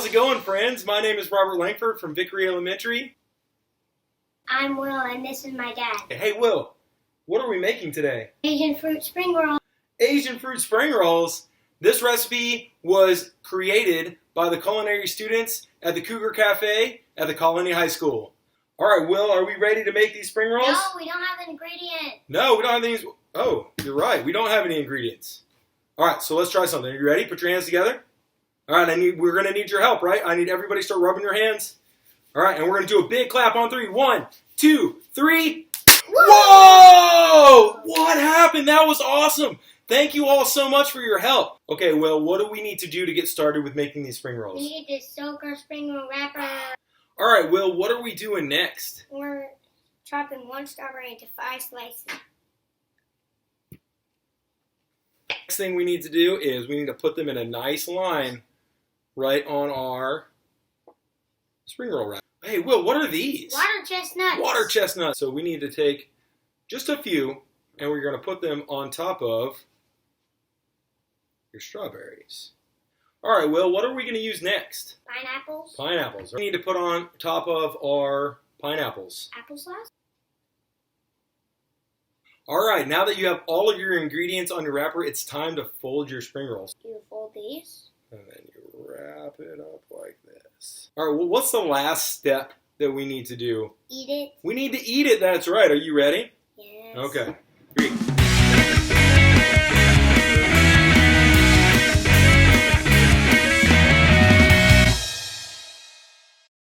it going, friends? My name is Robert Langford from Vickery Elementary. I'm Will, and this is my dad. Hey, Will, what are we making today? Asian fruit spring roll. Asian fruit spring rolls. This recipe was created by the culinary students at the Cougar Cafe at the Colony High School. All right, Will, are we ready to make these spring rolls? No, we don't have an ingredient. No, we don't have these. Oh, you're right. We don't have any ingredients. All right, so let's try something. Are you ready? Put your hands together. All right, we're going to need your help, right? I need everybody to start rubbing your hands. All right, and we're going to do a big clap on 3. 1, 2, 3. Whoa! What happened? That was awesome. Thank you all so much for your help. Okay, Will, what do we need to do to get started with making these spring rolls? We need to soak our spring roll wrapper. All right, Will, what are we doing next? We're chopping 1 strawberry into 5 slices. Next thing we need to do is we need to put them in a nice line right on our spring roll wrapper. Hey, Will, what are these? Water chestnuts. Water chestnuts. So we need to take just a few, and we're going to put them on top of your strawberries. All right, Will, what are we going to use next? Pineapples. Pineapples. We need to put on top of our pineapples. Applesauce. All right, now that you have all of your ingredients on your wrapper, it's time to fold your spring rolls. You fold these. And then you wrap it up like this. All right, well, what's the last step that we need to do? Eat it. We need to eat it, that's right. Are you ready? Yes. Okay. 3.